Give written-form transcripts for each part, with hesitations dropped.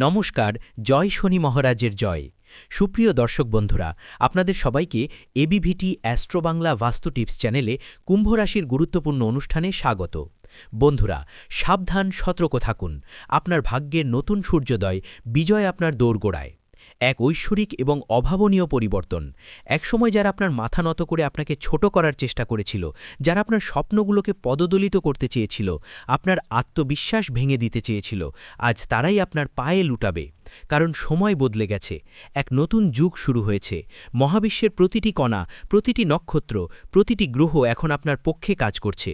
নমস্কার। জয় শনি মহারাজের জয়। সুপ্রিয় দর্শক বন্ধুরা, আপনাদের সবাইকে এবিভিটি অ্যাস্ট্রো বাংলা বাস্তু টিপস চ্যানেলে কুম্ভ রাশির গুরুত্বপূর্ণ অনুষ্ঠানে স্বাগত। বন্ধুরা, সাবধান, সতর্ক থাকুন। আপনার ভাগ্যের নতুন সূর্যোদয়, বিজয় আপনার দোরগোড়ায়। এক ঐশ্বরিক এবং অভাবনীয় পরিবর্তন। একসময় যারা আপনার মাথা নত করে আপনাকে ছোট করার চেষ্টা করেছিল, যারা আপনার স্বপ্নগুলোকে পদদলিত করতে চেয়েছিল, আপনার আত্মবিশ্বাস ভেঙে দিতে চেয়েছিল, আজ তারাই আপনার পায়ে লুটাবে। কারণ সময় বদলে গেছে, এক নতুন যুগ শুরু হয়েছে। মহাবিশ্বের প্রতিটি কণা, প্রতিটি নক্ষত্র, প্রতিটি গ্রহ এখন আপনার পক্ষে কাজ করছে।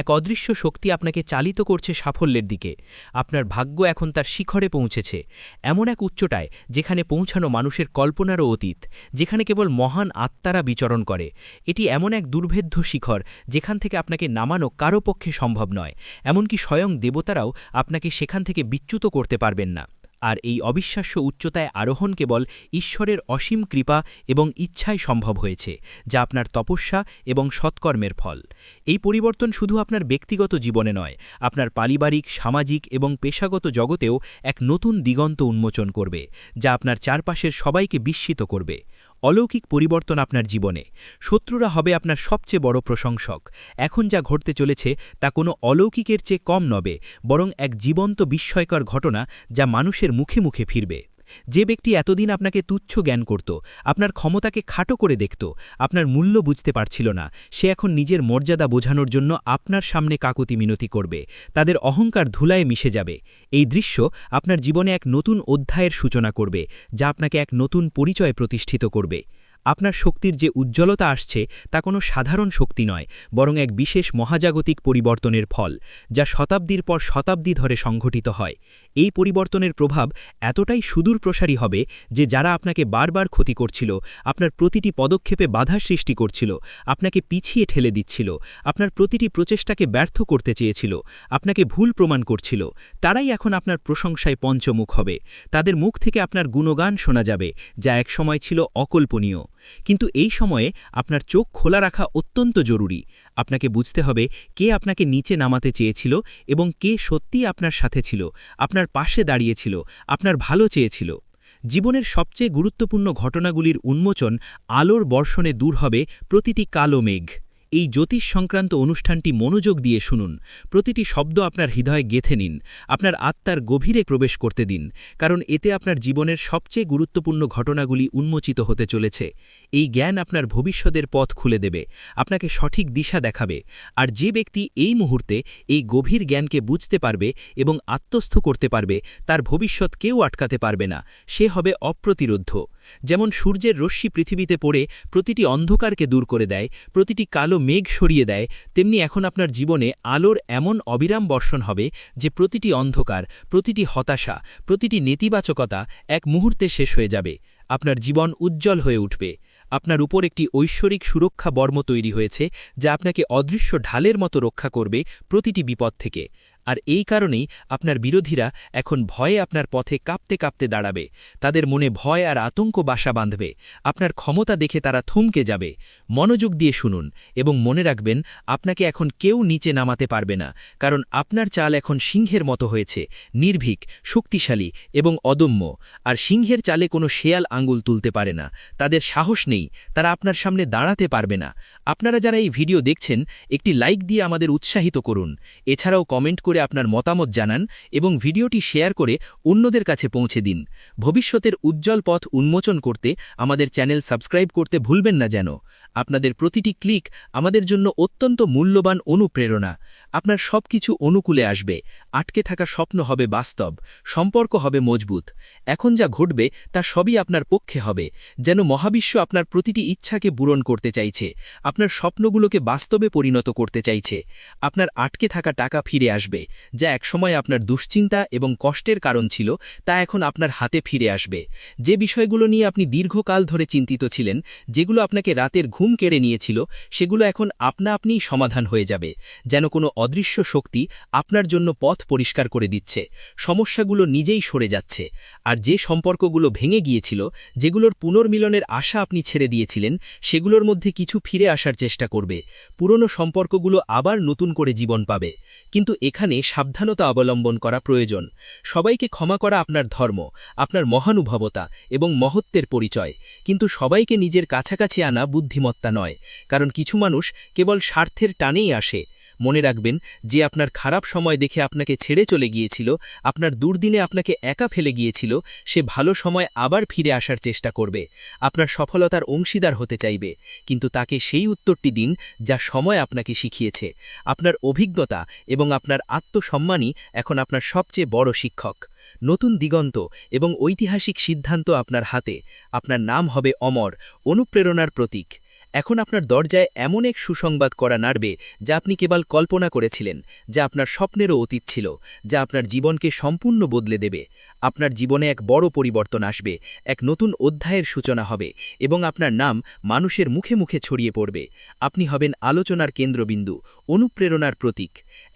এক অদৃশ্য শক্তি আপনাকে চালিত করছে সাফল্যের দিকে। আপনার ভাগ্য এখন তার শিখরে পৌঁছেছে, এমন এক উচ্চতায় যেখানে পৌঁছানো মানুষের কল্পনারও অতীত, যেখানে কেবল মহান আত্মারা বিচরণ করে। এটি এমন এক দুর্ভেদ্য শিখর যেখান থেকে আপনাকে নামানো কারো পক্ষে সম্ভব নয়। এমনকি স্বয়ং দেবতারাও আপনাকে সেখান থেকে বিচ্যুত করতে পারবেন না। আর এই অবিশ্বাস্য উচ্চতায় আরোহণ কেবল ঈশ্বরের অসীম কৃপা এবং ইচ্ছাই সম্ভব হয়েছে, যা আপনার তপস্যা এবং সৎকর্মের ফল। এই পরিবর্তন শুধু আপনার ব্যক্তিগত জীবনে নয়, আপনার পারিবারিক, সামাজিক এবং পেশাগত জগতেও এক নতুন দিগন্ত উন্মোচন করবে, যা আপনার চারপাশের সবাইকে বিস্মিত করবে। অলৌকিক পরিবর্তন আপনার জীবনে। শত্রুরা হবে আপনার সবচেয়ে বড় প্রশংসক। এখন যা ঘটতে চলেছে তা কোনো অলৌকিকের চেয়ে কম নবে, বরং এক জীবন্ত বিস্ময়কর ঘটনা যা মানুষের মুখে মুখে ফিরবে। যে ব্যক্তি এতদিন আপনাকে তুচ্ছ জ্ঞান করত, আপনার ক্ষমতাকে খাটো করে দেখত, আপনার মূল্য বুঝতে পারছিল না, সে এখন নিজের মর্যাদা বোঝানোর জন্য আপনার সামনে কাকুতি মিনতি করবে। তাদের অহংকার ধুলায় মিশে যাবে। এই দৃশ্য আপনার জীবনে এক নতুন অধ্যায়ের সূচনা করবে, যা আপনাকে এক নতুন পরিচয় প্রতিষ্ঠিত করবে। আপনার শক্তির যে উজ্জ্বলতা আসছে তা কোনো সাধারণ শক্তি নয়, বরং এক বিশেষ মহাজাগতিক পরিবর্তনের ফল, যা শতাব্দীর পর শতাব্দী ধরে সংঘটিত হয়। এই পরিবর্তনের প্রভাব এতটাই সুদূরপ্রসারী হবে যে যারা আপনাকে বারবার ক্ষতি করছিল, আপনার প্রতিটি পদক্ষেপে বাধা সৃষ্টি করছিল, আপনাকে পিছিয়ে ঠেলে দিচ্ছিল, আপনার প্রতিটি প্রচেষ্টাকে ব্যর্থ করতে চেয়েছিল, আপনাকে ভুল প্রমাণ করছিল, তারাই এখন আপনার প্রশংসায় পঞ্চমুখ হবে। তাদের মুখ থেকে আপনার গুণগান শোনা যাবে, যা একসময় ছিল অকল্পনীয়। কিন্তু এই সময়ে আপনার চোখ খোলা রাখা অত্যন্ত জরুরি। আপনাকে বুঝতে হবে কে আপনাকে নিচে নামাতে চেয়েছিল এবং কে সত্যিই আপনার সাথে ছিল, আপনার পাশে দাঁড়িয়েছিল, আপনার ভালো চেয়েছিল। জীবনের সবচেয়ে গুরুত্বপূর্ণ ঘটনাগুলির উন্মোচন আলোর বর্ষণে দূর হবে প্রতিটি কালো মেঘ। এই জ্যোতিষ সংক্রান্ত অনুষ্ঠানটি মনোযোগ দিয়ে শুনুন। প্রতিটি শব্দ আপনার হৃদয়ে গেঁথে নিন, আপনার আত্মার গভীরে প্রবেশ করতে দিন, কারণ এতে আপনার জীবনের সবচেয়ে গুরুত্বপূর্ণ ঘটনাগুলি উন্মোচিত হতে চলেছে। এই জ্ঞান আপনার ভবিষ্যতের পথ খুলে দেবে, আপনাকে সঠিক দিশা দেখাবে। আর যে ব্যক্তি এই মুহূর্তে এই গভীর জ্ঞানকে বুঝতে পারবে এবং আত্মস্থ করতে পারবে, তার ভবিষ্যৎ কেউ আটকাতে পারবে না। সে হবে অপ্রতিরোধ্য। যেমন সূর্যের রশ্মি পৃথিবীতে পড়ে প্রতিটি অন্ধকারকে দূর করে দেয়, প্রতিটি কালো মেঘ সরিয়ে দেয়, তেমনি এখন আপনার জীবনে আলোর এমন অবিরাম বর্ষণ হবে যে প্রতিটি অন্ধকার, প্রতিটি হতাশা, প্রতিটি নেতিবাচকতা এক মুহূর্তে শেষ হয়ে যাবে। আপনার জীবন উজ্জ্বল হয়ে উঠবে। আপনার উপর একটি ঐশ্বরিক সুরক্ষা বর্ম তৈরি হয়েছে, যা আপনাকে অদৃশ্য ঢালের মতো রক্ষা করবে প্রতিটি বিপদ থেকে। আর এই কারণেই আপনার বিরোধীরা এখন ভয়ে আপনার পথে কাঁপতে কাঁপতে দাঁড়াবে। তাদের মনে ভয় আর আতঙ্ক বাসা বাঁধবে। আপনার ক্ষমতা দেখে তারা থমকে যাবে। মনোযোগ দিয়ে শুনুন এবং মনে রাখবেন, আপনাকে এখন কেউ নিচে নামাতে পারবে না, কারণ আপনার চাল এখন সিংহের মতো হয়েছে, নির্ভীক, শক্তিশালী এবং অদম্য। আর সিংহের চালে কোনো শেয়াল আঙুল তুলতে পারে না। তাদের সাহস নেই, তারা আপনার সামনে দাঁড়াতে পারবে না। আপনারা যারা এই ভিডিও দেখছেন, একটি লাইক দিয়ে আমাদের উৎসাহিত করুন। এছাড়াও কমেন্ট করে আপনার মতামত জানান এবং ভিডিওটি শেয়ার করে অন্যদের কাছে পৌঁছে দিন। ভবিষ্যতের উজ্জ্বল পথ উন্মোচন করতে আমাদের চ্যানেল সাবস্ক্রাইব করতে ভুলবেন না যেন। আপনাদের প্রতিটি ক্লিক আমাদের জন্য অত্যন্ত মূল্যবান অনুপ্রেরণা। আপনার সবকিছু অনুকূলে আসবে, আটকে থাকা স্বপ্ন হবে বাস্তব, সম্পর্ক হবে মজবুত। এখন যা ঘটবে তা সবই আপনার পক্ষে হবে, যেন মহাবিশ্ব আপনার প্রতিটি ইচ্ছাকে পূরণ করতে চাইছে, আপনার স্বপ্নগুলোকে বাস্তবে পরিণত করতে চাইছে। আপনার আটকে থাকা টাকা ফিরে আসবে, যা একসময় আপনার দুশ্চিন্তা এবং কষ্টের কারণ ছিল, তা এখন আপনার হাতে ফিরে আসবে। যে বিষয়গুলো নিয়ে আপনি দীর্ঘকাল ধরে চিন্তিত ছিলেন, যেগুলো আপনাকে রাতের ঘুম ঘুম কেড়ে নিয়েছিল সেগুলো এখন আপনা আপনিই সমাধান হয়ে যাবে, যেন কোনো অদৃশ্য শক্তি আপনার জন্য পথ পরিষ্কার করে দিচ্ছে। সমস্যাগুলো নিজেই সরে যাচ্ছে। আর যে সম্পর্কগুলো ভেঙে গিয়েছিল, যেগুলোর পুনর্মিলনের আশা আপনি ছেড়ে দিয়েছিলেন, সেগুলোর মধ্যে কিছু ফিরে আসার চেষ্টা করবে। পুরনো সম্পর্কগুলো আবার নতুন করে জীবন পাবে। কিন্তু এখানে সাবধানতা অবলম্বন করা প্রয়োজন। সবাইকে ক্ষমা করা আপনার ধর্ম, আপনার মহানুভবতা এবং মহত্বের পরিচয়। কিন্তু সবাইকে নিজের কাছাকাছি আনা বুদ্ধিমত্তা নয়, কারণ কিছু মানুষ কেবল স্বার্থের টানেই আসে। মনে রাখবেন, যে আপনার খারাপ সময় দেখে আপনাকে ছেড়ে চলে গিয়েছিল, আপনার দুর্দিনে আপনাকে একা ফেলে গিয়েছিল, সে ভালো সময় আবার ফিরে আসার চেষ্টা করবে, আপনার সফলতার অংশীদার হতে চাইবে। কিন্তু তাকে সেই উত্তরটি দিন যা সময় আপনাকে শিখিয়েছে। আপনার অভিজ্ঞতা এবং আপনার আত্মসম্মানই এখন আপনার সবচেয়ে বড় শিক্ষক। নতুন দিগন্ত এবং ঐতিহাসিক সিদ্ধান্ত আপনার হাতে। আপনার নাম হবে অমর, অনুপ্রেরণার প্রতীক। এখন আপনার দরজায় এমন এক সুসংবাদ করা নাড়বে যা আপনি কেবল কল্পনা করেছিলেন, যা আপনার স্বপ্নেরও অতীত ছিল, যা আপনার জীবনকে সম্পূর্ণ বদলে দেবে। আপনার জীবনে এক বড় পরিবর্তন আসবে, এক নতুন অধ্যায়ের সূচনা হবে, এবং আপনার নাম মানুষের মুখে মুখে ছড়িয়ে পড়বে। আপনি হবেন আলোচনার কেন্দ্রবিন্দু, অনুপ্রেরণার প্রতীক।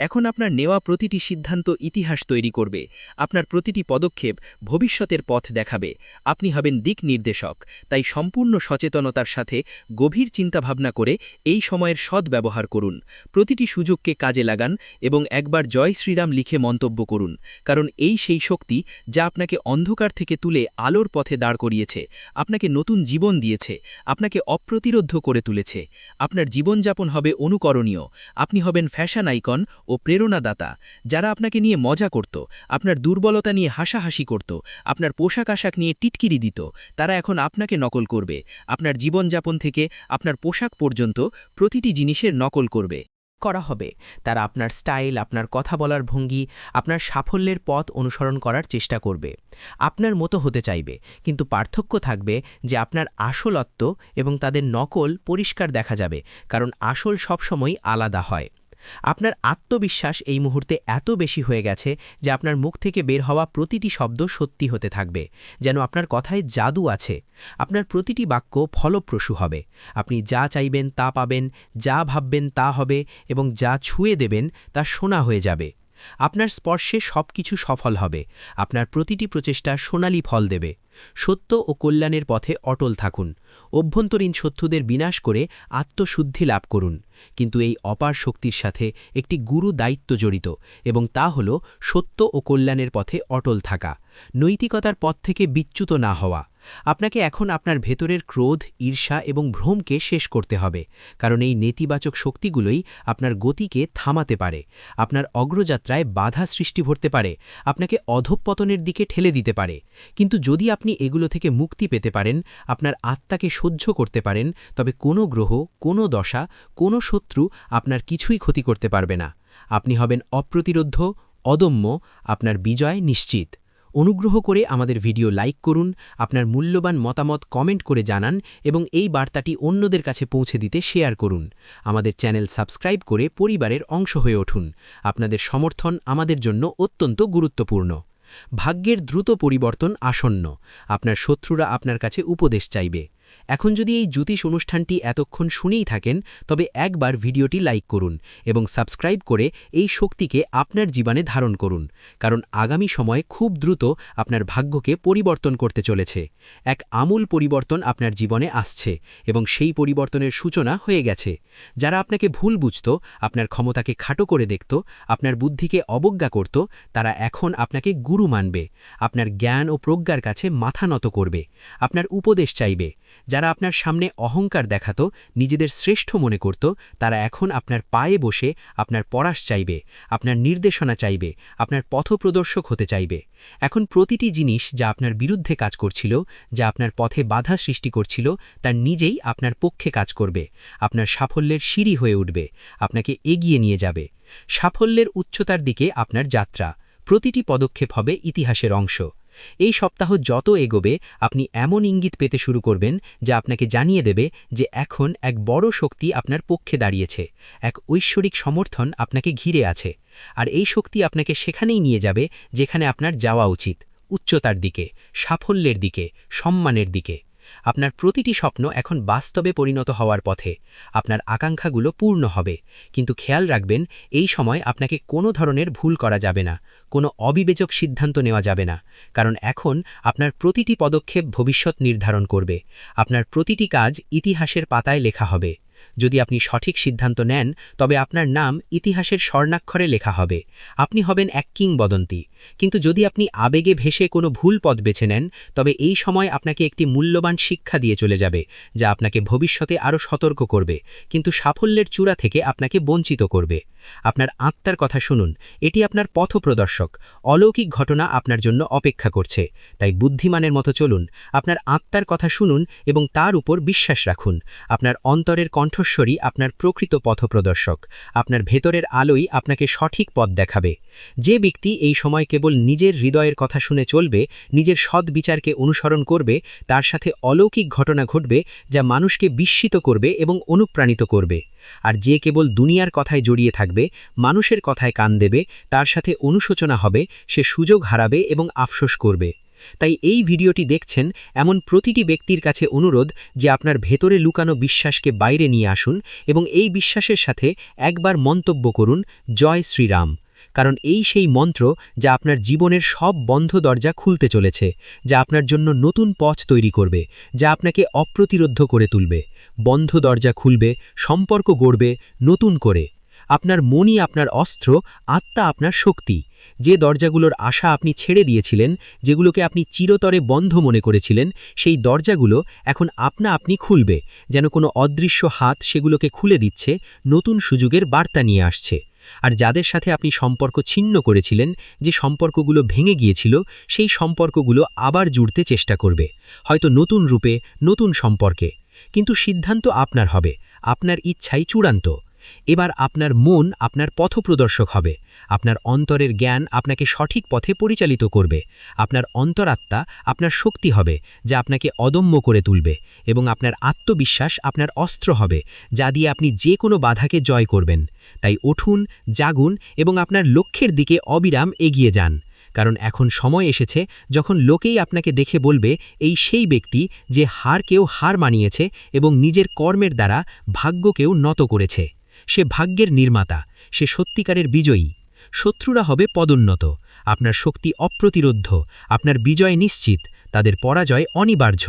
এখন আপনার নেওয়া প্রতিটি সিদ্ধান্ত ইতিহাস তৈরি করবে। আপনার প্রতিটি পদক্ষেপ ভবিষ্যতের পথ দেখাবে। আপনি হবেন দিক নির্দেশক। তাই সম্পূর্ণ সচেতনতার সাথে গভীর চিন্তাভাবনা করে এই সময়ের সদ্ব্যবহার করুন। প্রতিটি সুযোগকে কাজে লাগান এবং একবার জয় শ্রীরাম লিখে মন্তব্য করুন, কারণ এই সেই শক্তি যা আপনাকে অন্ধকার থেকে তুলে আলোর পথে দাঁড় করিয়েছে, আপনাকে নতুন জীবন দিয়েছে, আপনাকে অপ্রতিরোধ্য করে তুলেছে। আপনার জীবনযাপন হবে অনুকরণীয়। আপনি হবেন ফ্যাশন আইকন ও প্রেরণাদাতা। যারা আপনাকে নিয়ে মজা করত, আপনার দুর্বলতা নিয়ে হাসাহাসি করত, আপনার পোশাক আশাক নিয়ে টিটকিরি দিত, তারা এখন আপনাকে নকল করবে। আপনার জীবনযাপন থেকে আপনার পোশাক পর্যন্ত প্রতিটি জিনিসের নকল করবে। করা হবে। তারা আপনার স্টাইল, আপনার কথা বলার ভঙ্গি, আপনার সাফল্যের পথ অনুসরণ করার চেষ্টা করবে। আপনার মতো হতে চাইবে, কিন্তু পার্থক্য থাকবে যে আপনার আসলত্ব এবং তাদের নকল পরিষ্কার দেখা যাবে, কারণ আসল সবসময়ই আলাদা হয়। আপনার আত্মবিশ্বাস এই মুহূর্তে এত বেশি হয়ে গেছে যে আপনার মুখ থেকে বের হওয়া প্রতিটি শব্দ সত্যি হতে থাকবে, যেন আপনার কথায় জাদু আছে। আপনার প্রতিটি বাক্য ফলপ্রসূ হবে। আপনি যা চাইবেন তা পাবেন, যা ভাববেন তা হবে, এবং যা ছুঁয়ে দেবেন তা সোনা হয়ে যাবে। আপনার স্পর্শে সবকিছু সফল হবে। আপনার প্রতিটি প্রচেষ্টা সোনালি ফল দেবে। সত্য ও কল্যাণের পথে অটল থাকুন। অভ্যন্তরীণ শত্রুদের বিনাশ করে আত্মশুদ্ধি লাভ করুন। কিন্তু এই অপার শক্তির সাথে একটি গুরু দায়িত্ব জড়িত, এবং তা হল সত্য ও কল্যাণের পথে অটল থাকা, নৈতিকতার পথ থেকে বিচ্যুত না হওয়া। আপনাকে এখন আপনার ভেতরের ক্রোধ, ঈর্ষা এবং ভ্রমকে শেষ করতে হবে, কারণ এই নেতিবাচক শক্তিগুলোই আপনার গতিকে থামাতে পারে, আপনার অগ্রযাত্রায় বাধা সৃষ্টি করতে পারে, আপনাকে অধঃপতনের দিকে ঠেলে দিতে পারে। কিন্তু যদি আপনি এগুলো থেকে মুক্তি পেতে পারেন, আপনার আত্মাকে সহ্য করতে পারেন, তবে কোনো গ্রহ, কোনো দশা, কোনো শত্রু আপনার কিছুই ক্ষতি করতে পারবে না। আপনি হবেন অপ্রতিরোধ্য, অদম্য, আপনার বিজয় নিশ্চিত। অনুগ্রহ করে আমাদের ভিডিও লাইক করুন, আপনার মূল্যবান মতামত কমেন্ট করে জানান, এবং এই বার্তাটি অন্যদের কাছে পৌঁছে দিতে শেয়ার করুন। আমাদের চ্যানেল সাবস্ক্রাইব করে পরিবারের অংশ হয়ে উঠুন। আপনাদের সমর্থন আমাদের জন্য অত্যন্ত গুরুত্বপূর্ণ। ভাগ্যের দ্রুত পরিবর্তন আসন্ন। আপনার শত্রুরা আপনার কাছে উপদেশ চাইবে। এখন যদি এই জ্যোতিষ অনুষ্ঠানটি এতক্ষণ শুনেই থাকেন, তবে একবার ভিডিওটি লাইক করুন এবং সাবস্ক্রাইব করে এই শক্তিকে আপনার জীবনে ধারণ করুন, কারণ আগামী সময়ে খুব দ্রুত আপনার ভাগ্যকে পরিবর্তন করতে চলেছে। এক আমূল পরিবর্তন আপনার জীবনে আসছে, এবং সেই পরিবর্তনের সূচনা হয়ে গেছে। যারা আপনাকে ভুল বুঝত, আপনার ক্ষমতাকে খাটো করে দেখত, আপনার বুদ্ধিকে অবজ্ঞা করত, তারা এখন আপনাকে গুরু মানবে, আপনার জ্ঞান ও প্রজ্ঞার কাছে মাথা নত করবে, আপনার উপদেশ চাইবে। যারা আপনার সামনে অহংকার দেখাত, নিজেদের শ্রেষ্ঠ মনে করত, তারা এখন আপনার পায়ে বসে আপনার পরাশ চাইবে, আপনার নির্দেশনা চাইবে, আপনার পথপ্রদর্শক হতে চাইবে। এখন প্রতিটি জিনিস যা আপনার বিরুদ্ধে কাজ করছিল, যা আপনার পথে বাধা সৃষ্টি করছিল, তার নিজেই আপনার পক্ষে কাজ করবে, আপনার সাফল্যের সিঁড়ি হয়ে উঠবে, আপনাকে এগিয়ে নিয়ে যাবে। সাফল্যের উচ্চতার দিকে আপনার যাত্রা, প্রতিটি পদক্ষেপ হবে ইতিহাসের অংশ। এই সপ্তাহ যত এগোবে, আপনি এমন ইঙ্গিত পেতে শুরু করবেন যা আপনাকে জানিয়ে দেবে যে এখন এক বড় শক্তি আপনার পক্ষে দাঁড়িয়েছে, এক ঐশ্বরিক সমর্থন আপনাকে ঘিরে আছে। আর এই শক্তি আপনাকে সেখানেই নিয়ে যাবে যেখানে আপনার যাওয়া উচিত, উচ্চতার দিকে, সাফল্যের দিকে, সম্মানের দিকে। আপনার প্রতিটি স্বপ্ন এখন বাস্তবে পরিণত হওয়ার পথে। আপনার আকাঙ্ক্ষাগুলো পূর্ণ হবে, কিন্তু খেয়াল রাখবেন এই সময় আপনাকে কোনো ধরনের ভুল করা যাবে না, কোনো অবিবেচক সিদ্ধান্ত নেওয়া যাবে না, কারণ এখন আপনার প্রতিটি পদক্ষেপ ভবিষ্যৎ নির্ধারণ করবে। আপনার প্রতিটি কাজ ইতিহাসের পাতায় লেখা হবে। যদি আপনি সঠিক সিদ্ধান্ত নেন, তবে আপনার নাম ইতিহাসের স্বর্ণাক্ষরে লেখা হবে। আপনি হবেন এক কিংবদন্তি। কিন্তু যদি আপনি আবেগে ভেসে কোনো ভুল পথ বেছে নেন, তবে এই সময় আপনাকে একটি মূল্যবান শিক্ষা দিয়ে চলে যাবে, যা আপনাকে ভবিষ্যতে আরও সতর্ক করবে, কিন্তু সাফল্যের চূড়া থেকে আপনাকে বঞ্চিত করবে। আপনার আত্মার কথা শুনুন, এটি আপনার পথপ্রদর্শক। অলৌকিক ঘটনা আপনার জন্য অপেক্ষা করছে, তাই বুদ্ধিমানের মতো চলুন। আপনার আত্মার কথা শুনুন এবং তার উপর বিশ্বাস রাখুন। আপনার অন্তরের কণ্ঠস্বরই আপনার প্রকৃত পথপ্রদর্শক। আপনার ভেতরের আলোই আপনাকে সঠিক পথ দেখাবে। যে ব্যক্তি এই সময় কেবল নিজের হৃদয়ের কথা শুনে চলবে, নিজের সৎ বিচারকে অনুসরণ করবে, তার সাথে অলৌকিক ঘটনা ঘটবে যা মানুষকে বিস্মিত করবে এবং অনুপ্রাণিত করবে। আর যে কেবল দুনিয়ার কথায় জড়িয়ে থাকবে, মানুষের কথায় কান দেবে, তার সাথে অনুশোচনা হবে, সে সুযোগ হারাবে এবং আফসোস করবে। তাই এই ভিডিওটি দেখছেন এমন প্রতিটি ব্যক্তির কাছে অনুরোধ যে আপনার ভেতরে লুকানো বিশ্বাসকে বাইরে নিয়ে আসুন এবং এই বিশ্বাসের সাথে একবার মন্তব্য করুন, জয় শ্রীরাম। কারণ এই সেই মন্ত্র যা আপনার জীবনের সব বন্ধ দরজা খুলতে চলেছে, যা আপনার জন্য নতুন পথ তৈরি করবে, যা আপনাকে অপ্রতিরোধ্য করে তুলবে। বন্ধ দরজা খুলবে, সম্পর্ক গড়বে নতুন করে। আপনার মনই আপনার অস্ত্র, আত্মা আপনার শক্তি। যে দরজাগুলোর আশা আপনি ছেড়ে দিয়েছিলেন, যেগুলোকে আপনি চিরতরে বন্ধ মনে করেছিলেন, সেই দরজাগুলো এখন আপনি খুলবে, যেন কোনো অদৃশ্য হাত সেগুলোকে খুলে দিচ্ছে, নতুন সুযোগের বার্তা নিয়ে আসছে। আর যাদের সাথে আপনি সম্পর্ক ছিন্ন করেছিলেন, যে সম্পর্কগুলো ভেঙে গিয়েছিল, সেই সম্পর্কগুলো আবার জুড়তে চেষ্টা করবে, হয়তো নতুন রূপে, নতুন সম্পর্কে। কিন্তু সিদ্ধান্ত আপনার হবে, আপনার ইচ্ছাই চূড়ান্ত। এবার আপনার মন আপনার পথপ্রদর্শক হবে। আপনার অন্তরের জ্ঞান আপনাকে সঠিক পথে পরিচালিত করবে। আপনার অন্তরাত্মা আপনার শক্তি হবে, যা আপনাকে অদম্য করে তুলবে, এবং আপনার আত্মবিশ্বাস আপনার অস্ত্র হবে, যা দিয়ে আপনি যে কোনো বাধাকে জয় করবেন। তাই উঠুন, জাগুন এবং আপনার লক্ষ্যের দিকে অবিরাম এগিয়ে যান। কারণ এখন সময় এসেছে যখন লোকেই আপনাকে দেখে বলবে, এই সেই ব্যক্তি যে হারকেও হার মানিয়েছে এবং নিজের কর্মের দ্বারা ভাগ্যকেও নত করেছে। সে ভাগ্যের নির্মাতা, সে সত্যিকারের বিজয়ী। শত্রুরা হবে পদোন্নত, আপনার শক্তি অপ্রতিরোধ্য, আপনার বিজয় নিশ্চিত, তাদের পরাজয় অনিবার্য।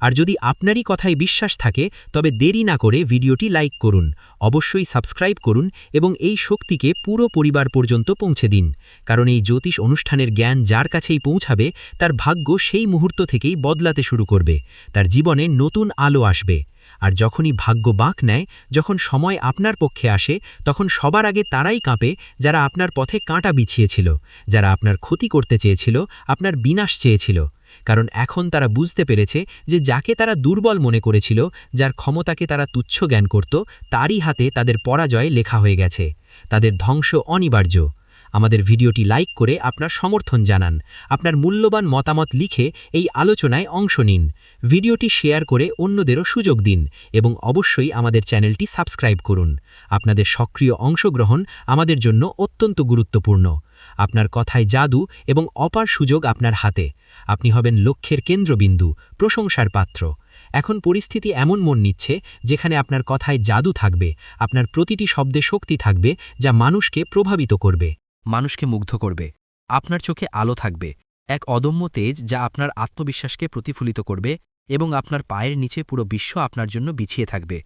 আর যদি আপনারই কথায় বিশ্বাস থাকে, তবে দেরি না করে ভিডিওটি লাইক করুন, অবশ্যই সাবস্ক্রাইব করুন এবং এই শক্তিকে পুরো পরিবার পর্যন্ত পৌঁছে দিন। কারণ এই জ্যোতিষ অনুষ্ঠানের জ্ঞান যার কাছেই পৌঁছাবে, তার ভাগ্য সেই মুহূর্ত থেকেই বদলাতে শুরু করবে, তার জীবনে নতুন আলো আসবে। আর যখনই ভাগ্য বাঁক নেয়, যখন সময় আপনার পক্ষে আসে, তখন সবার আগে তারাই কাঁপে যারা আপনার পথে কাঁটা বিছিয়েছিল, যারা আপনার ক্ষতি করতে চেয়েছিল, আপনার বিনাশ চেয়েছিল। কারণ এখন তারা বুঝতে পেরেছে যে যাকে তারা দুর্বল মনে করেছিল, যার ক্ষমতাকে তারা তুচ্ছ জ্ঞান করত, তারই হাতে তাদের পরাজয় লেখা হয়ে গেছে। তাদের ধ্বংস অনিবার্য। আমাদের ভিডিওটি লাইক করে আপনার সমর্থন জানান, আপনার মূল্যবান মতামত লিখে এই আলোচনায় অংশ নিন। ভিডিওটি শেয়ার করে অন্যদেরও সুযোগ দিন এবং অবশ্যই আমাদের চ্যানেলটি সাবস্ক্রাইব করুন। আপনাদের সক্রিয় অংশগ্রহণ আমাদের জন্য অত্যন্ত গুরুত্বপূর্ণ। আপনার কথায় জাদু এবং অপার সুযোগ আপনার হাতে। আপনি হবেন লক্ষ্যের কেন্দ্রবিন্দু, প্রশংসার পাত্র। এখন পরিস্থিতি এমন মন নিচ্ছে যেখানে আপনার কথায় জাদু থাকবে, আপনার প্রতিটি শব্দে শক্তি থাকবে যা মানুষকে প্রভাবিত করবে, মানুষকে মুগ্ধ করবে। আপনার চোখে আলো থাকবে, এক অদম্য তেজ যা আপনার আত্মবিশ্বাসকে প্রতিফলিত করবে এবং আপনার পায়ের নিচে পুরো বিশ্ব আপনার জন্য বিছিয়ে থাকবে।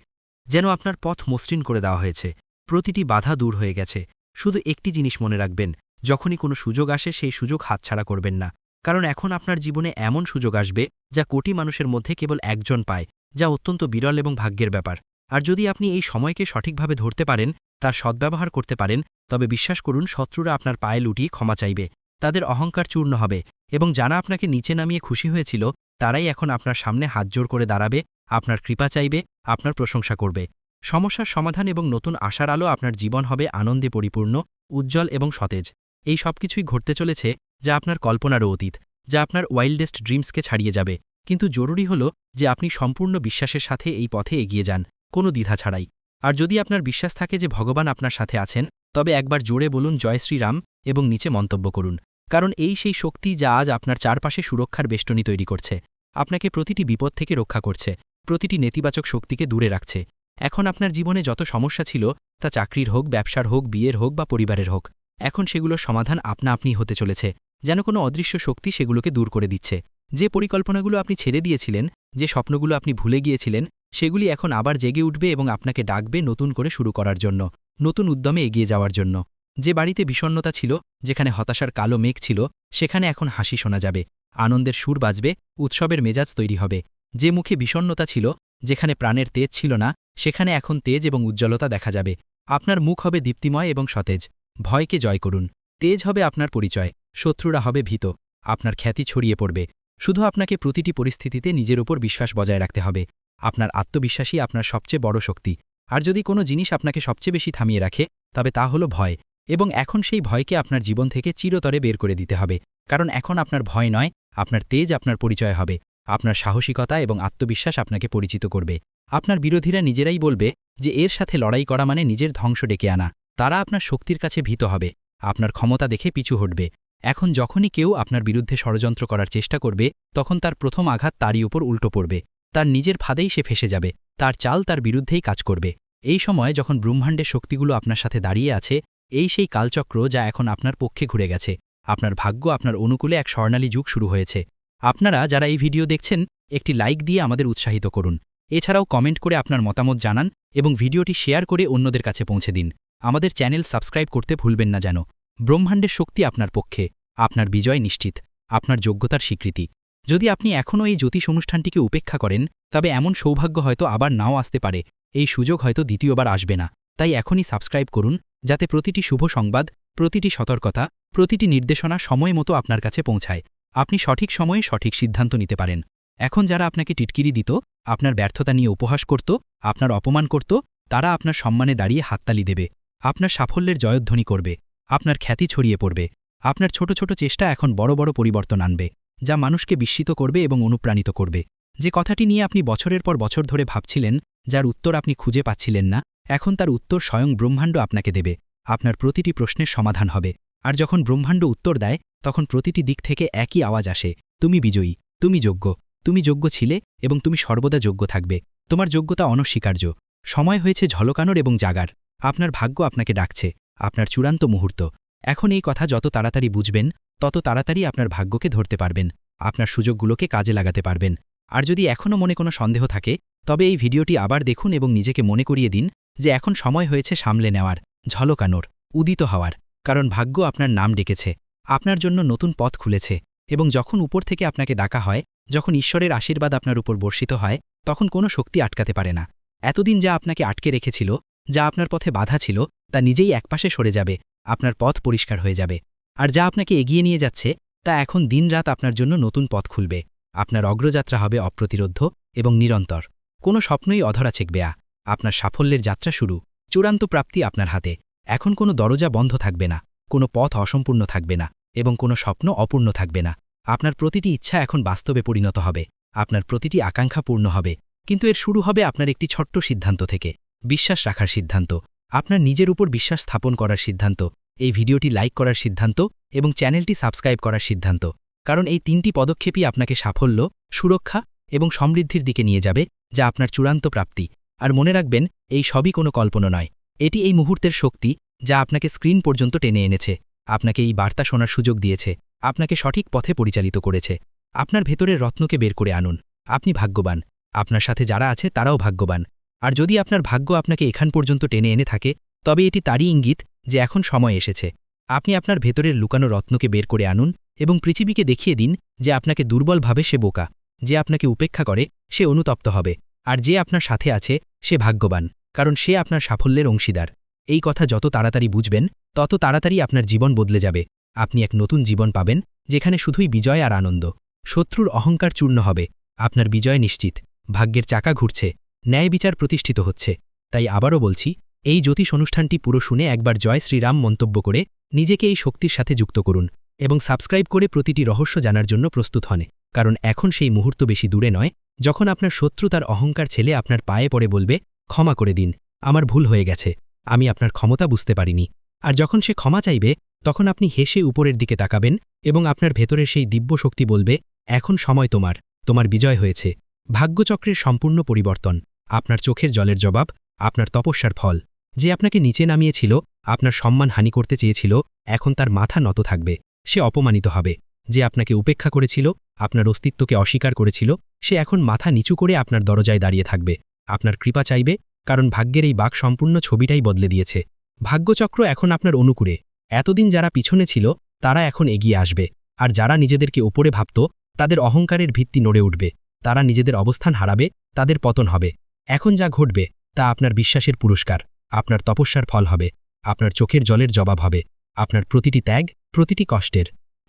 যেন আপনার পথ মসৃণ করে দেওয়া হয়েছে, প্রতিটি বাধা দূর হয়ে গেছে। শুধু একটি জিনিস মনে রাখবেন, যখনই কোনো সুযোগ আসে সেই সুযোগ হাতছাড়া করবেন না, কারণ এখন আপনার জীবনে এমন সুযোগ আসবে যা কোটি মানুষের মধ্যে কেবল একজন পায়, যা অত্যন্ত বিরল এবং ভাগ্যের ব্যাপার। আর যদি আপনি এই সময়কে সঠিকভাবে ধরতে পারেন, তার সদ্ব্যবহার করতে পারেন, তবে বিশ্বাস করুন শত্রুরা আপনার পায়ে লুটিয়ে ক্ষমা চাইবে, তাদের অহংকার চূর্ণ হবে, এবং যারা আপনাকে নিচে নামিয়ে খুশি হয়েছিল, তারাই এখন আপনার সামনে হাতজোড় করে দাঁড়াবে, আপনার কৃপা চাইবে, আপনার প্রশংসা করবে। সমস্যার সমাধান এবং নতুন আশার আলো আপনার জীবন হবে আনন্দে পরিপূর্ণ, উজ্জ্বল এবং সতেজ। এই সব কিছুই ঘটতে চলেছে যা আপনার কল্পনারও অতীত, যা আপনার ওয়াইল্ডেস্ট ড্রিমসকে ছাড়িয়ে যাবে। কিন্তু জরুরি হল যে আপনি সম্পূর্ণ বিশ্বাসের সাথে এই পথে এগিয়ে যান, কোনো দ্বিধা ছাড়াই। আর যদি আপনার বিশ্বাস থাকে যে ভগবান আপনার সাথে আছেন, তবে একবার জোরে বলুন জয় শ্রীরাম এবং নিচে মন্তব্য করুন। কারণ এই সেই শক্তি যা আজ আপনার চারপাশে সুরক্ষার বেষ্টনী তৈরি করছে। আপনাকে প্রতিটি বিপদ থেকে রক্ষা করছে, প্রতিটি নেতিবাচক শক্তিকে দূরে রাখছে। এখন আপনার জীবনে যত সমস্যা ছিল, তা চাকরির হোক, ব্যবসার হোক, বিয়ের হোক বা পরিবারের হোক, এখন সেগুলোর সমাধান আপনা আপনি হতে চলেছে, যেন কোনো অদৃশ্য শক্তি সেগুলোকে দূর করে দিচ্ছে। যে পরিকল্পনাগুলো আপনি ছেড়ে দিয়েছিলেন, যে স্বপ্নগুলো আপনি ভুলে গিয়েছিলেন, সেগুলি এখন আবার জেগে উঠবে এবং আপনাকে ডাকবে নতুন করে শুরু করার জন্য, নতুন উদ্যমে এগিয়ে যাওয়ার জন্য। যে বাড়িতে বিষণ্ণতা ছিল, যেখানে হতাশার কালো মেঘ ছিল, সেখানে এখন হাসি শোনা যাবে, আনন্দের সুর বাজবে, উৎসবের মেজাজ তৈরি হবে। যে মুখে বিষণ্ণতা ছিল, যেখানে প্রাণের তেজ ছিল না, সেখানে এখন তেজ এবং উজ্জ্বলতা দেখা যাবে। আপনার মুখ হবে দীপ্তিময় এবং সতেজ। ভয়কে জয় করুন। তেজ হবে আপনার পরিচয়, শত্রুরা হবে ভীত, আপনার খ্যাতি ছড়িয়ে পড়বে। শুধু আপনাকে প্রতিটি পরিস্থিতিতে নিজের উপর বিশ্বাস বজায় রাখতে হবে। আপনার আত্মবিশ্বাসই আপনার সবচেয়ে বড় শক্তি। আর যদি কোনো জিনিস আপনাকে সবচেয়ে বেশি থামিয়ে রাখে, তবে তা হলো ভয়। এবং এখন সেই ভয়কে আপনার জীবন থেকে চিরতরে বের করে দিতে হবে, কারণ এখন আপনার ভয় নয়, আপনার তেজ আপনার পরিচয় হবে। আপনার সাহসিকতা এবং আত্মবিশ্বাস আপনাকে পরিচিত করবে। আপনার বিরোধীরা নিজেরাই বলবে যে এর সাথে লড়াই করা মানে নিজের ধ্বংস ডেকে আনা। তারা আপনার শক্তির কাছে ভীত হবে, আপনার ক্ষমতা দেখে পিছু হটবে। এখন যখনই কেউ আপনার বিরুদ্ধে ষড়যন্ত্র করার চেষ্টা করবে, তখন তার প্রথম আঘাত তারই উপর উল্টো পড়বে। তার নিজের ফাঁদেই সে ফেসে যাবে, তার চাল তার বিরুদ্ধেই কাজ করবে। এই সময় যখন ব্রহ্মাণ্ডের শক্তিগুলো আপনার সাথে দাঁড়িয়ে আছে, এই সেই কালচক্র যা এখন আপনার পক্ষে ঘুরে গেছে। আপনার ভাগ্য আপনার অনুকূলে এক স্বর্ণালী যুগ শুরু হয়েছে। আপনারা যারা এই ভিডিও দেখছেন, একটি লাইক দিয়ে আমাদের উৎসাহিত করুন। এছাড়াও কমেন্ট করে আপনার মতামত জানান এবং ভিডিওটি শেয়ার করে অন্যদের কাছে পৌঁছে দিন। আমাদের চ্যানেল সাবস্ক্রাইব করতে ভুলবেন না যেন। ব্রহ্মাণ্ডের শক্তি আপনার পক্ষে, আপনার বিজয় নিশ্চিত, আপনার যোগ্যতার স্বীকৃতি। যদি আপনি এখনও এই জ্যোতিষ অনুষ্ঠানটিকে উপেক্ষা করেন, তবে এমন সৌভাগ্য হয়তো আবার নাও আসতে পারে, এই সুযোগ হয়তো দ্বিতীয়বার আসবে না। তাই এখনই সাবস্ক্রাইব করুন, যাতে প্রতিটি শুভ সংবাদ, প্রতিটি সতর্কতা, প্রতিটি নির্দেশনা সময় মতো আপনার কাছে পৌঁছায়, আপনি সঠিক সময়ে সঠিক সিদ্ধান্ত নিতে পারেন। এখন যারা আপনাকে টিটকিরি দিত, আপনার ব্যর্থতা নিয়ে উপহাস করত, আপনার অপমান করত, তারা আপনার সম্মানে দাঁড়িয়ে হাততালি দেবে, আপনার সাফল্যের জয়ধ্বনি করবে, আপনার খ্যাতি ছড়িয়ে পড়বে। আপনার ছোট ছোট চেষ্টা এখন বড় বড় পরিবর্তন আনবে, যা মানুষকে বিস্মিত করবে এবং অনুপ্রাণিত করবে। যে কথাটি নিয়ে আপনি বছরের পর বছর ধরে ভাবছিলেন, যার উত্তর আপনি খুঁজে পাচ্ছিলেন না, এখন তার উত্তর স্বয়ং ব্রহ্মাণ্ড আপনাকে দেবে। আপনার প্রতিটি প্রশ্নের সমাধান হবে। আর যখন ব্রহ্মাণ্ড উত্তর দেয়, তখন প্রতিটি দিক থেকে একই আওয়াজ আসে, তুমি বিজয়ী, তুমি যোগ্য, তুমি যোগ্য ছিলে এবং তুমি সর্বদা যোগ্য থাকবে। তোমার যোগ্যতা অনস্বীকার্য। সময় হয়েছে ঝলকানোর এবং জাগার। আপনার ভাগ্য আপনাকে ডাকছে, আপনার চূড়ান্ত মুহূর্ত। এখন এই কথা যত তাড়াতাড়ি বুঝবেন, তত তাড়াতাড়ি আপনার ভাগ্যকে ধরতে পারবেন, আপনার সুযোগগুলোকে কাজে লাগাতে পারবেন। আর যদি এখনও মনে কোনো সন্দেহ থাকে, তবে এই ভিডিওটি আবার দেখুন এবং নিজেকে মনে করিয়ে দিন যে এখন সময় হয়েছে সামলে নেওয়ার, ঝলকানোর, উদিত হওয়ার। কারণ ভাগ্য আপনার নাম ডেকেছে, আপনার জন্য নতুন পথ খুলেছে। এবং যখন উপর থেকে আপনাকে ডাকা হয়, যখন ঈশ্বরের আশীর্বাদ আপনার উপর বর্ষিত হয়, তখন কোনো শক্তি আটকাতে পারে না। এতদিন যা আপনাকে আটকে রেখেছিল, যা আপনার পথে বাধা ছিল, তা নিজেই একপাশে সরে যাবে, আপনার পথ পরিষ্কার হয়ে যাবে। আর যা আপনাকে এগিয়ে নিয়ে যাচ্ছে, তা এখন দিনরাত আপনার জন্য নতুন পথ খুলবে। আপনার অগ্রযাত্রা হবে অপ্রতিরোধ্য এবং নিরন্তর। কোনো স্বপ্নই অধরা ছেকবে না। আপনার সাফল্যের যাত্রা শুরু, চূড়ান্ত প্রাপ্তি আপনার হাতে। এখন কোনো দরজা বন্ধ থাকবে না, কোনো পথ অসম্পূর্ণ থাকবে না এবং কোনো স্বপ্ন অপূর্ণ থাকবে না। আপনার প্রতিটি ইচ্ছা এখন বাস্তবে পরিণত হবে, আপনার প্রতিটি আকাঙ্ক্ষা পূর্ণ হবে। কিন্তু এর শুরু হবে আপনার একটি ছোট্ট সিদ্ধান্ত থেকে, বিশ্বাস রাখার সিদ্ধান্ত, আপনার নিজের উপর বিশ্বাস স্থাপন করার সিদ্ধান্ত, এই ভিডিওটি লাইক করার সিদ্ধান্ত এবং চ্যানেলটি সাবস্ক্রাইব করার সিদ্ধান্ত। কারণ এই তিনটি পদক্ষেপই আপনাকে সাফল্য, সুরক্ষা এবং সমৃদ্ধির দিকে নিয়ে যাবে, যা আপনার চূড়ান্ত প্রাপ্তি। আর মনে রাখবেন, এই সবই কোনো কল্পনা নয়, এটি এই মুহূর্তের শক্তি, যা আপনাকে স্ক্রিন পর্যন্ত টেনে এনেছে, আপনাকে এই বার্তা শোনার সুযোগ দিয়েছে, আপনাকে সঠিক পথে পরিচালিত করেছে। আপনার ভেতরের রত্নকে বের করে আনুন। আপনি ভাগ্যবান, আপনার সাথে যারা আছে তারাও ভাগ্যবান। আর যদি আপনার ভাগ্য আপনাকে এখান পর্যন্ত টেনে এনে থাকে, তবে এটি তারই ইঙ্গিত যে এখন সময় এসেছে। আপনি আপনার ভেতরের লুকানো রত্নকে বের করে আনুন এবং পৃথিবীকে দেখিয়ে দিন যে আপনাকে দুর্বল ভাবে সে বোকা, যে আপনাকে উপেক্ষা করে সে অনুতপ্ত হবে, আর যে আপনার সাথে আছে সে ভাগ্যবান, কারণ সে আপনার সাফল্যের অংশীদার। এই কথা যত তাড়াতাড়ি বুঝবেন, তত তাড়াতাড়ি আপনার জীবন বদলে যাবে। আপনি এক নতুন জীবন পাবেন, যেখানে শুধুই বিজয় আর আনন্দ। শত্রুর অহংকার চূর্ণ হবে, আপনার বিজয় নিশ্চিত। ভাগ্যের চাকা ঘুরছে, ন্যায় বিচার প্রতিষ্ঠিত হচ্ছে। তাই আবারও বলছি, এই জ্যোতিষ অনুষ্ঠানটি পুরো শুনে একবার জয় শ্রীরাম মন্তব্য করে নিজেকে এই শক্তির সাথে যুক্ত করুন এবং সাবস্ক্রাইব করে প্রতিটি রহস্য জানার জন্য প্রস্তুত হন। কারণ এখন সেই মুহূর্ত বেশি দূরে নয়, যখন আপনার শত্রু তার অহংকার ছেলে আপনার পায়ে পড়ে বলবে, ক্ষমা করে দিন, আমার ভুল হয়ে গেছে, আমি আপনার ক্ষমতা বুঝতে পারিনি। আর যখন সে ক্ষমা চাইবে, তখন আপনি হেসে উপরের দিকে তাকাবেন এবং আপনার ভেতরের সেই দিব্য শক্তি বলবে, এখন সময় তোমার, তোমার বিজয় হয়েছে। ভাগ্যচক্রের সম্পূর্ণ পরিবর্তন, আপনার চোখের জলের জবাব, আপনার তপস্যার ফল। যে আপনাকে নিচে নামিয়েছিল, আপনার সম্মান হানি করতে চেয়েছিল, এখন তার মাথা নত থাকবে, সে অপমানিত হবে। যে আপনাকে উপেক্ষা করেছিল, আপনার অস্তিত্বকে অস্বীকার করেছিল, সে এখন মাথা নিচু করে আপনার দরজায় দাঁড়িয়ে থাকবে, আপনার কৃপা চাইবে, কারণ ভাগ্যের এই বাক সম্পূর্ণ ছবিটাই বদলে দিয়েছে। ভাগ্যচক্র এখন আপনার অনুকূলে। এতদিন যারা পিছনে ছিল তারা এখন এগিয়ে আসবে, আর যারা নিজেদেরকে ওপরে ভাবত তাদের অহংকারের ভিত্তি নড়ে উঠবে। তারা নিজেদের অবস্থান হারাবে, তাদের পতন হবে। এখন যা ঘটবে তা আপনার বিশ্বাসের পুরস্কার, আপনার তপস্যার ফল হবে, আপনার চোখের জলের জবাব হবে, আপনার প্রতিটি ত্যাগ, প্রতিটি কষ্টের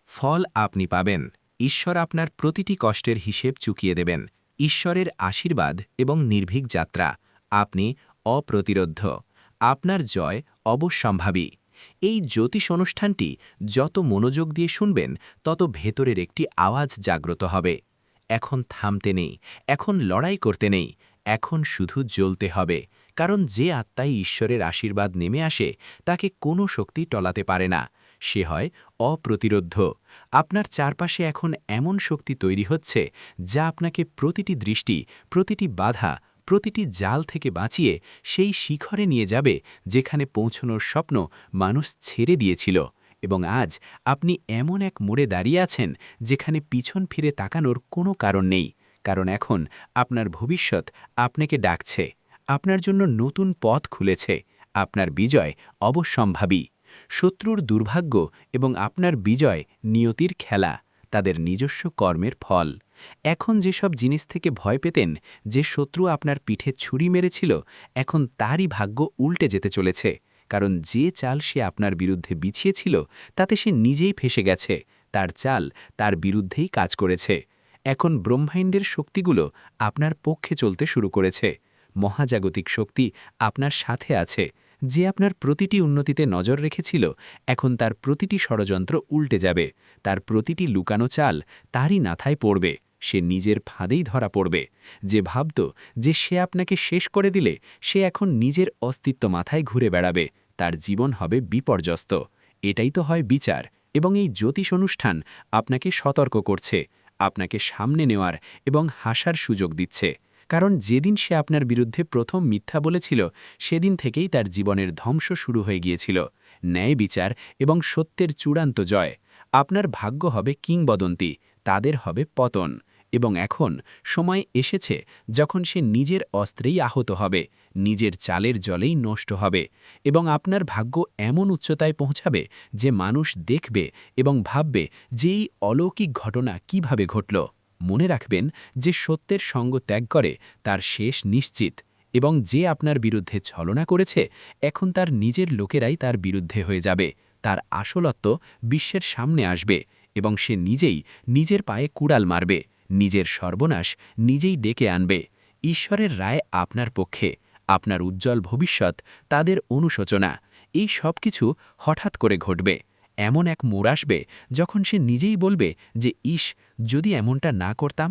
ফল আপনি পাবেন। ঈশ্বর আপনার প্রতিটি কষ্টের হিসেব চুকিয়ে দেবেন। ঈশ্বরের আশীর্বাদ এবং নির্ভীক যাত্রা। আপনি অপ্রতিরোধ্য। আপনার জয় অবশ্যম্ভাবী। এই জ্যোতিষ অনুষ্ঠানটি যত মনোযোগ দিয়ে শুনবেন তত ভেতরের একটি আওয়াজ জাগ্রত হবে। এখন থামতে নেই, এখন লড়াই করতে নেই, এখন শুধু জ্বলতে হবে। কারণ যে আত্মায় ঈশ্বরের আশীর্বাদ নেমে আসে তাকে কোনো শক্তি টলাতে পারে না। সে হয় অপ্রতিরোধ্য। আপনার চারপাশে এখন এমন শক্তি তৈরি হচ্ছে যা আপনাকে প্রতিটি দৃষ্টি, প্রতিটি বাধা, প্রতিটি জাল থেকে বাঁচিয়ে সেই শিখরে নিয়ে যাবে যেখানে পৌঁছনোর স্বপ্ন মানুষ ছেড়ে দিয়েছিল। এবং আজ আপনি এমন এক মোড়ে দাঁড়িয়ে আছেন যেখানে পিছন ফিরে তাকানোর কোনো কারণ নেই। কারণ এখন আপনার ভবিষ্যৎ আপনাকে ডাকছে। আপনার জন্য নতুন পথ খুলেছে। আপনার বিজয় অবশ্যম্ভাবী। শত্রুর দুর্ভাগ্য এবং আপনার বিজয় নিয়তির খেলা, তাদের নিজস্ব কর্মের ফল। এখন যেসব জিনিস থেকে ভয় পেতেন, যে শত্রু আপনার পিঠে ছুরি মেরেছিল, এখন তারই ভাগ্য উল্টে যেতে চলেছে। কারণ যে চাল সে আপনার বিরুদ্ধে বিছিয়েছিল তাতে সে নিজেই ফেসে গেছে। তার চাল তার বিরুদ্ধেই কাজ করেছে। এখন ব্রহ্মাণ্ডের শক্তিগুলো আপনার পক্ষে চলতে শুরু করেছে। মহাজাগতিক শক্তি আপনার সাথে আছে। যে আপনার প্রতিটি উন্নতিতে নজর রেখেছিল, এখন তার প্রতিটি ষড়যন্ত্র উল্টে যাবে। তার প্রতিটি লুকানো চাল তারই মাথায় পড়বে। সে নিজের ফাঁদেই ধরা পড়বে। যে ভাবত যে সে আপনাকে শেষ করে দিলে, সে এখন নিজের অস্তিত্ব মাথায় ঘুরে বেড়াবে। তার জীবন হবে বিপর্যস্ত। এটাই তো হয় বিচার। এবং এই জ্যোতিষ অনুষ্ঠান আপনাকে সতর্ক করছে, আপনাকে সামনে নেওয়ার এবং হাসার সুযোগ দিচ্ছে। কারণ যেদিন সে আপনার বিরুদ্ধে প্রথম মিথ্যা বলেছিল, সেদিন থেকেই তার জীবনের ধ্বংস শুরু হয়ে গিয়েছিল। ন্যায় বিচার এবং সত্যের চূড়ান্ত জয়। আপনার ভাগ্য হবে কিংবদন্তি, তাদের হবে পতন। এবং এখন সময় এসেছে যখন সে নিজের অস্ত্রেই আহত হবে, নিজের চালের জলেই নষ্ট হবে। এবং আপনার ভাগ্য এমন উচ্চতায় পৌঁছাবে যে মানুষ দেখবে এবং ভাববে যে এই অলৌকিক ঘটনা কিভাবে ঘটল। মনে রাখবেন, যে সত্যের সঙ্গ ত্যাগ করে তার শেষ নিশ্চিত। এবং যে আপনার বিরুদ্ধে ছলনা করেছে, এখন তার নিজের লোকেরাই তার বিরুদ্ধে হয়ে যাবে। তার আসলত্ব বিশ্বের সামনে আসবে এবং সে নিজেই নিজের পায়ে কুড়াল মারবে, নিজের সর্বনাশ নিজেই ডেকে আনবে। ঈশ্বরের রায় আপনার পক্ষে। আপনার উজ্জ্বল ভবিষ্যৎ তাদের অনুশোচনা। এই সব কিছু হঠাৎ করে ঘটবে। এমন এক মোড় আসবে যখন সে নিজেই বলবে যে ইস, যদি এমনটা না করতাম।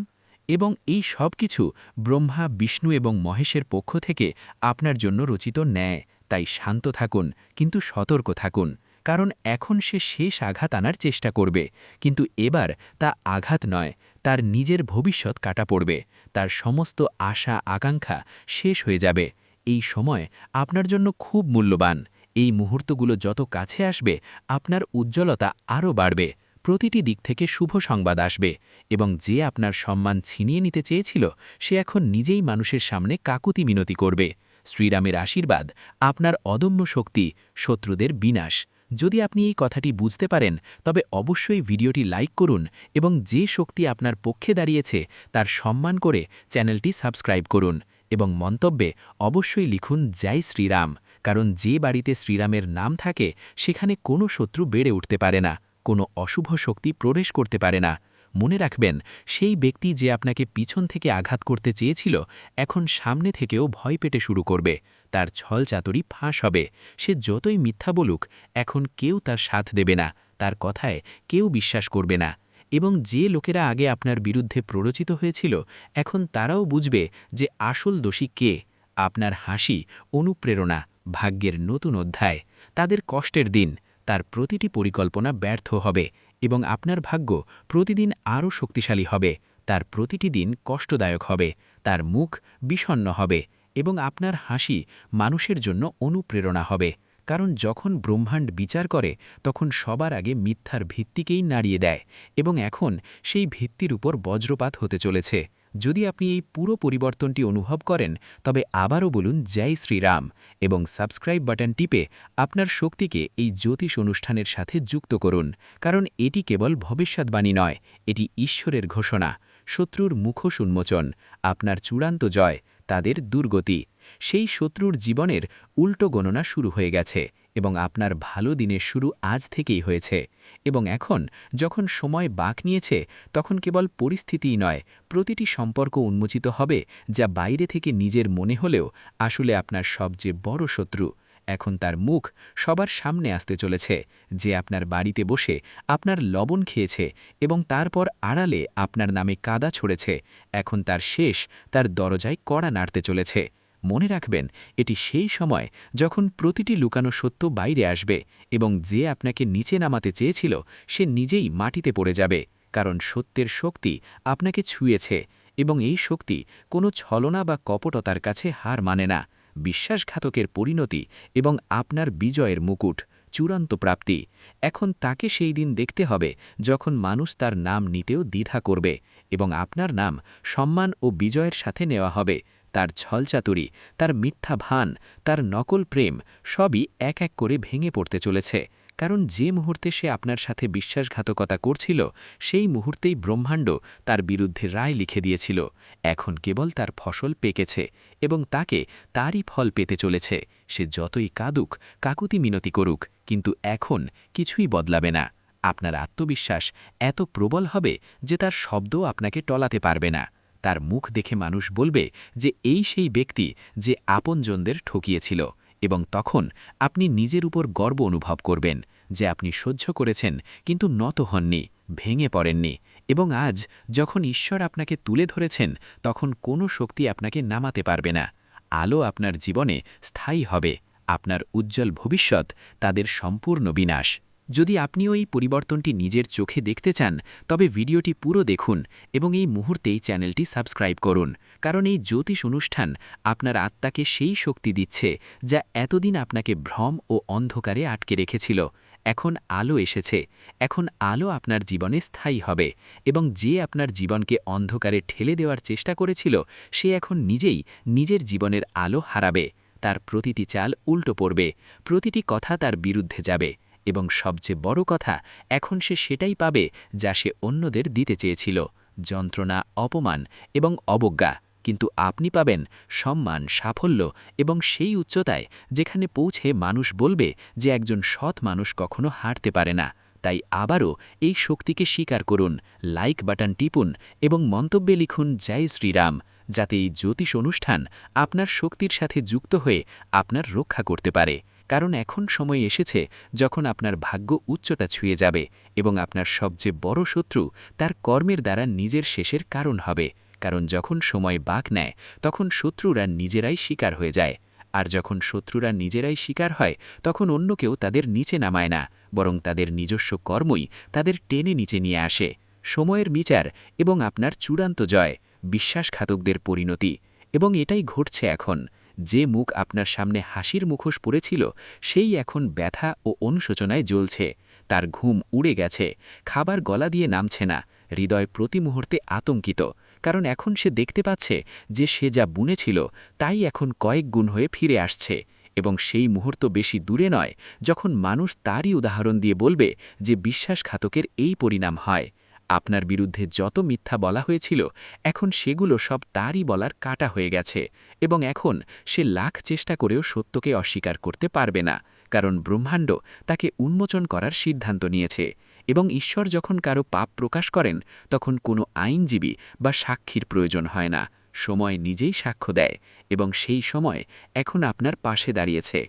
এবং এই সব কিছু ব্রহ্মা, বিষ্ণু এবং মহেশের পক্ষ থেকে আপনার জন্য রচিত ন্যায়। তাই শান্ত থাকুন, কিন্তু সতর্ক থাকুন। কারণ এখন সে শেষ আঘাত আনার চেষ্টা করবে, কিন্তু এবার তা আঘাত নয়, তার নিজের ভবিষ্যৎ কাটা পড়বে। তার সমস্ত আশা আকাঙ্ক্ষা শেষ হয়ে যাবে। এই সময় আপনার জন্য খুব মূল্যবান। এই মুহূর্তগুলো যত কাছে আসবে, আপনার উজ্জ্বলতা আরও বাড়বে। প্রতিটি দিক থেকে শুভ সংবাদ আসবে এবং যে আপনার সম্মান ছিনিয়ে নিতে চেয়েছিল, সে এখন নিজেই মানুষের সামনে কাকুতি মিনতি করবে। শ্রীরামের আশীর্বাদ, আপনার অদম্য শক্তি, শত্রুদের বিনাশ। যদি আপনি এই কথাটি বুঝতে পারেন, তবে অবশ্যই ভিডিওটি লাইক করুন এবং যে শক্তি আপনার পক্ষে দাঁড়িয়েছে তার সম্মান করে চ্যানেলটি সাবস্ক্রাইব করুন। এবং মন্তব্যে অবশ্যই লিখুন জয় শ্রীরাম। কারণ যে বাড়িতে শ্রীরামের নাম থাকে সেখানে কোনো শত্রু বেড়ে উঠতে পারে না, কোনো অশুভ শক্তি প্রবেশ করতে পারে না। মনে রাখবেন, সেই ব্যক্তি যে আপনাকে পিছন থেকে আঘাত করতে চেয়েছিল, এখন সামনে থেকেও ভয় পেতে শুরু করবে। তার ছলচাতুরি ফাঁস হবে। সে যতই মিথ্যা বলুক, এখন কেউ তার সাথ দেবে না, তার কথায় কেউ বিশ্বাস করবে না। এবং যে লোকেরা আগে আপনার বিরুদ্ধে প্ররোচিত হয়েছিল, এখন তারাও বুঝবে যে আসল দোষী কে। আপনার হাসি অনুপ্রেরণা, ভাগ্যের নতুন অধ্যায়। তাদের কষ্টের দিন, তার প্রতিটি পরিকল্পনা ব্যর্থ হবে এবং আপনার ভাগ্য প্রতিদিন আরও শক্তিশালী হবে। তার প্রতিটি দিন কষ্টদায়ক হবে, তার মুখ বিষণ্ণ হবে এবং আপনার হাসি মানুষের জন্য অনুপ্রেরণা হবে। কারণ যখন ব্রহ্মাণ্ড বিচার করে তখন সবার আগে মিথ্যার ভিত্তিকেই নাড়িয়ে দেয় এবং এখন সেই ভিত্তির উপর বজ্রপাত হতে চলেছে। যদি আপনি এই পুরো পরিবর্তনটি অনুভব করেন তবে আবারও বলুন জয় শ্রীরাম এবং সাবস্ক্রাইব বাটন টিপে আপনার শক্তিকে এই জ্যোতিষ অনুষ্ঠানের সাথে যুক্ত করুন। কারণ এটি কেবল ভবিষ্যৎবাণী নয়, এটি ঈশ্বরের ঘোষণা। শত্রুর মুখোশ উন্মোচন, আপনার চূড়ান্ত জয়, তাদের দুর্গতি। সেই শত্রুর জীবনের উল্টো গণনা শুরু হয়ে গেছে এবং আপনার ভালো দিনের শুরু আজ থেকেই হয়েছে। এবং এখন যখন সময় বাঁক নিয়েছে তখন কেবল পরিস্থিতিই নয়, প্রতিটি সম্পর্ক উন্মোচিত হবে যা বাইরে থেকে নিজের মনে হলেও আসলে আপনার সবচেয়ে বড় শত্রু। এখন তার মুখ সবার সামনে আসতে চলেছে, যে আপনার বাড়িতে বসে আপনার লবণ খেয়েছে এবং তারপর আড়ালে আপনার নামে কাদা ছড়েছে। এখন তার শেষ তার দরজায় কড়া নাড়তে চলেছে। মনে রাখবেন, এটি সেই সময় যখন প্রতিটি লুকানো সত্য বাইরে আসবে এবং যে আপনাকে নিচে নামাতে চেয়েছিল সে নিজেই মাটিতে পড়ে যাবে। কারণ সত্যের শক্তি আপনাকে ছুঁয়েছে এবং এই শক্তি কোনো ছলনা বা কপটতার কাছে হার মানে না। বিশ্বাসঘাতকের পরিণতি এবং আপনার বিজয়ের মুকুট, চূড়ান্ত প্রাপ্তি। এখন তাকে সেই দিন দেখতে হবে যখন মানুষ তার নাম নিতেও দ্বিধা করবে এবং আপনার নাম সম্মান ও বিজয়ের সাথে নেওয়া হবে। তার ছলচাতুরি, তার মিথ্যা ভান, তার নকল প্রেম সবই এক এক করে ভেঙে পড়তে চলেছে। কারণ যে মুহূর্তে সে আপনার সাথে বিশ্বাসঘাতকতা করছিল সেই মুহূর্তেই ব্রহ্মাণ্ড তার বিরুদ্ধে রায় লিখে দিয়েছিল। এখন কেবল তার ফসল পেকেছে এবং তাকে তারই ফল পেতে চলেছে। সে যতই কাঁদুক, কাকুতি মিনতি করুক, কিন্তু এখন কিছুই বদলাবে না। আপনার আত্মবিশ্বাস এত প্রবল হবে যে তার শব্দও আপনাকে টলাতে পারবে না। তার মুখ দেখে মানুষ বলবে যে এই সেই ব্যক্তি যে আপনজনদের ঠকিয়েছিল এবং তখন আপনি নিজের উপর গর্ব অনুভব করবেন যে আপনি সহ্য করেছেন কিন্তু নত হননি, ভেঙে পড়েননি। এবং আজ যখন ঈশ্বর আপনাকে তুলে ধরেছেন তখন কোনো শক্তি আপনাকে নামাতে পারবে না। আলো আপনার জীবনে স্থায়ী হবে, আপনার উজ্জ্বল ভবিষ্যৎ তাদের সম্পূর্ণ বিনাশ। যদি আপনিও এই পরিবর্তনটি নিজের চোখে দেখতে চান তবে ভিডিওটি পুরো দেখুন এবং এই মুহূর্তেই চ্যানেলটি সাবস্ক্রাইব করুন। কারণ এই জ্যোতিষ অনুষ্ঠান আপনার আত্মাকে সেই শক্তি দিচ্ছে যা এতদিন আপনাকে ভ্রম ও অন্ধকারে আটকে রেখেছিল। এখন আলো এসেছে, এখন আলো আপনার জীবনে স্থায়ী হবে এবং যে আপনার জীবনকে অন্ধকারে ঠেলে দেওয়ার চেষ্টা করেছিল সে এখন নিজেই নিজের জীবনের আলো হারাবে। তার প্রতিটি চাল উল্টো পড়বে, প্রতিটি কথা তার বিরুদ্ধে যাবে এবং সবচেয়ে বড় কথা, এখন সে সেটাই পাবে যা সে অন্যদের দিতে চেয়েছিল, যন্ত্রণা, অপমান এবং অবজ্ঞা। কিন্তু আপনি পাবেন সম্মান, সাফল্য এবং সেই উচ্চতায় যেখানে পৌঁছে মানুষ বলবে যে একজন সৎ মানুষ কখনো হারতে পারে না। তাই আবারও এই শক্তিকে স্বীকার করুন, লাইক বাটন টিপুন এবং মন্তব্যে লিখুন জয় শ্রীরাম, যাতে এই জ্যোতিষ অনুষ্ঠান আপনার শক্তির সাথে যুক্ত হয়ে আপনার রক্ষা করতে পারে। কারণ এখন সময় এসেছে যখন আপনার ভাগ্য উচ্চতা ছুঁয়ে যাবে এবং আপনার সবচেয়ে বড় শত্রু তার কর্মের দ্বারা নিজের শেষের কারণ হবে। কারণ যখন সময় বাঁক নেয় তখন শত্রুরা নিজেরাই শিকার হয়ে যায়, আর যখন শত্রুরা নিজেরাই শিকার হয় তখন অন্য কেউ তাদের নিচে নামায় না, বরং তাদের নিজস্ব কর্মই তাদের টেনে নিচে নিয়ে আসে। সময়ের বিচার এবং আপনার চূড়ান্ত জয়, বিশ্বাসঘাতকদের পরিণতি। এবং এটাই ঘটছে এখন। যে মুখ আপনার সামনে হাসির মুখোশ পড়েছিল সেই এখন ব্যথা ও অনুশোচনায় জ্বলছে। তার ঘুম উড়ে গেছে, খাবার গলা দিয়ে নামছে না, হৃদয় প্রতি মুহূর্তে আতঙ্কিত। কারণ এখন সে দেখতে পাচ্ছে যে সে যা বুনেছিল তাই এখন কয়েক গুণ হয়ে ফিরে আসছে। এবং সেই মুহূর্ত বেশি দূরে নয় যখন মানুষ তারই উদাহরণ দিয়ে বলবে যে বিশ্বাসঘাতকের এই পরিণাম হয়। আপনার বিরুদ্ধে যত মিথ্যা বলা হয়েছিল এখন সেগুলো সব তারই বলার কাটা হয়ে গেছে এবং এখন সে লাখ চেষ্টা করেও সত্যকে অস্বীকার করতে পারবে না। কারণ ব্রহ্মাণ্ড তাকে উন্মোচন করার সিদ্ধান্ত নিয়েছে। এবং ঈশ্বর যখন কারো পাপ প্রকাশ করেন তখন কোনো আইনজীবী বা সাক্ষীর প্রয়োজন হয় না, সময় নিজেই সাক্ষ্য দেয় এবং সেই সময় এখন আপনার পাশে দাঁড়িয়েছে।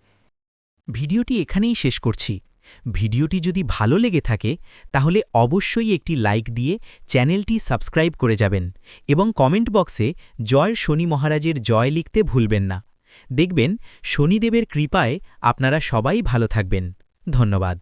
ভিডিওটি এখানেই শেষ করছি। ভিডিওটি যদি ভালো লেগে থাকে তাহলে অবশ্যই একটি লাইক দিয়ে চ্যানেলটি সাবস্ক্রাইব করে যাবেন এবং কমেন্ট বক্সে জয় শনি মহারাজের জয় লিখতে ভুলবেন না। দেখবেন শনিদেবের কৃপায় আপনারা সবাই ভালো থাকবেন। ধন্যবাদ।